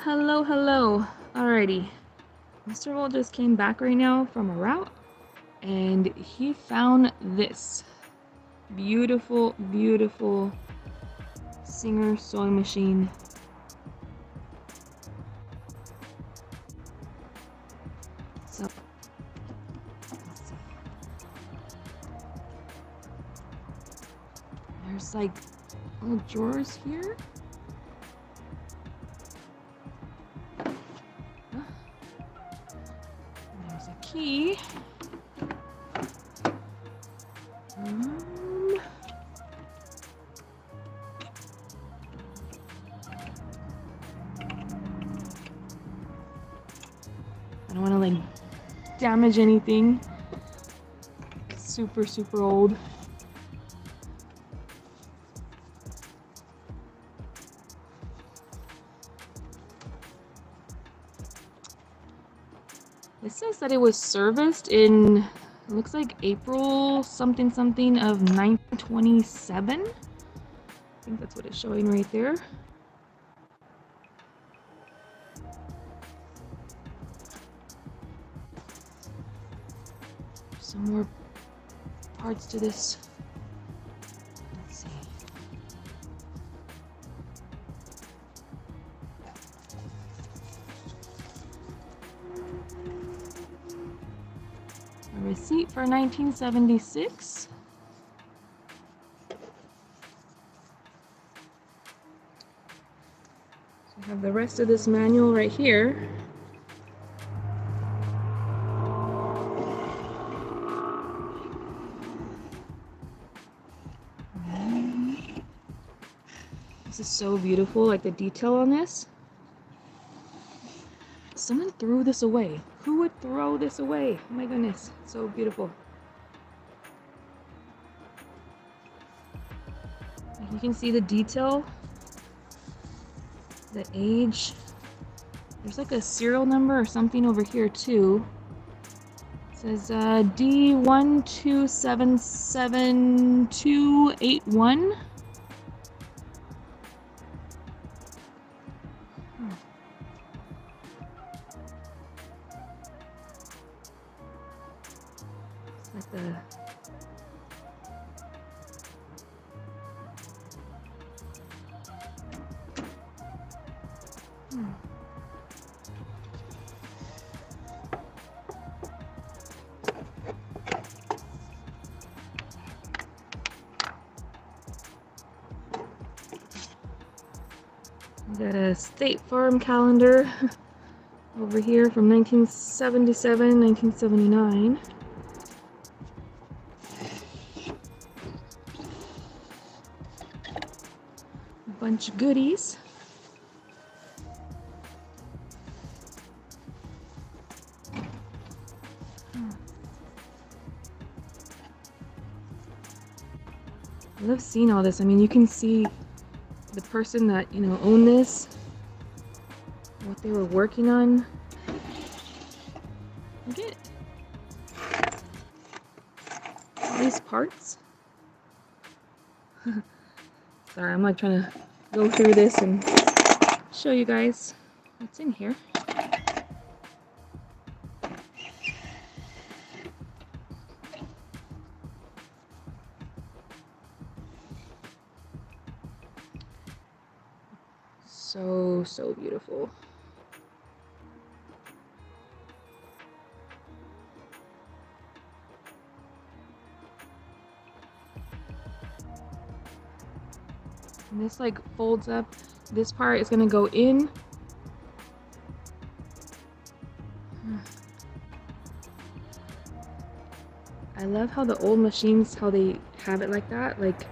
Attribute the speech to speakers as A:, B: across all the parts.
A: Hello. Alrighty. Mr. Wall just came back right now from a route and he found this beautiful Singer sewing machine. So, let's see. There's like little drawers here. There's a key. I don't want to like damage anything. It's super old. It says that it was serviced in, it looks like April something of 1927. I think that's what it's showing right there. Some more parts to this. Let's see. A receipt for 1976. So we have the rest of this manual right here. This is so beautiful, like the detail on this. Someone threw this away. Who would throw this away? Oh my goodness, so beautiful. You can see the detail, the age. There's like a serial number or something over here too. It says D1277281. Like the we got a State Farm calendar over here from 1977, 1979. Bunch of goodies. I love seeing all this. I mean, you can see the person that, owned this, what they were working on. Look at all these parts. Sorry, I'm like trying to go through this and show you guys what's in here. So beautiful. And this like folds up. This part is gonna go in. I love how the old machines, how they have it like that, like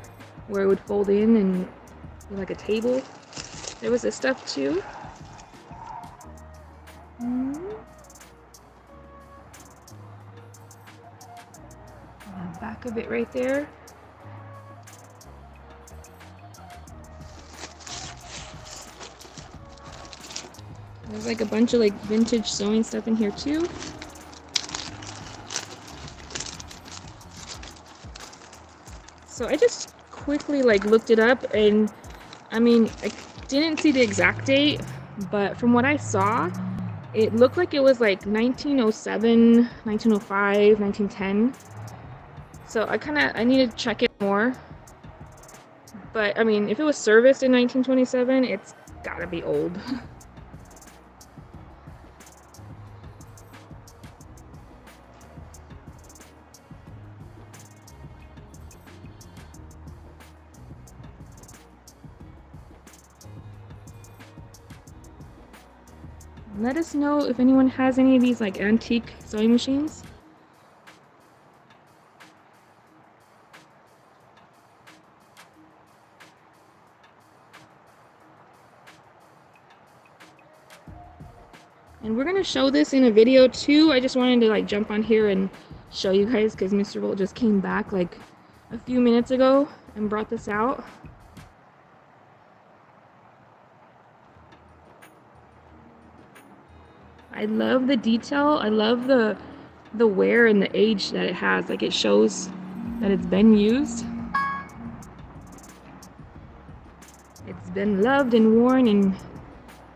A: where it would fold in and be like a table. There was this stuff too. The back of it right there. There's like a bunch of like vintage sewing stuff in here too. So I just quickly like looked it up, and I mean, I didn't see the exact date, but from what I saw, it looked like it was like 1907, 1905, 1910. So I need to check it more. But I mean, if it was serviced in 1927, it's gotta be old. Let us know if anyone has any of these like antique sewing machines. And we're gonna show this in a video too. I just wanted to like jump on here and show you guys because Mr. Volt just came back like a few minutes ago and brought this out. I love the detail. I love the wear and the age that it has. Like it shows that it's been used. It's been loved and worn and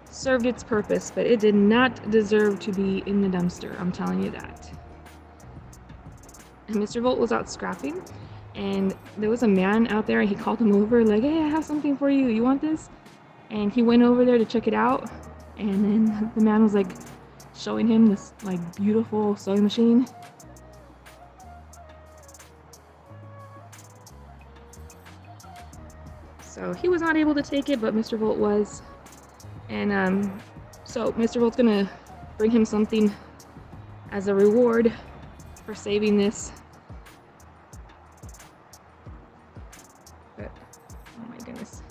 A: served its purpose, but it did not deserve to be in the dumpster. I'm telling you that. And Mr. Volt was out scrapping, and there was a man out there, and he called him over like, "Hey, I have something for you. You want this?" And he went over there to check it out, and then the man was like showing him this like beautiful sewing machine. So he was not able to take it, but Mr. Volt was. And so Mr. Volt's gonna bring him something as a reward for saving this. But oh my goodness,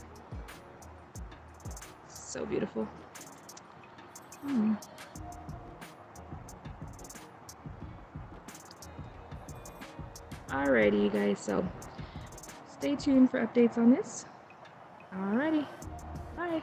A: so beautiful. Alrighty, you guys, so stay tuned for updates on this. Alrighty, bye.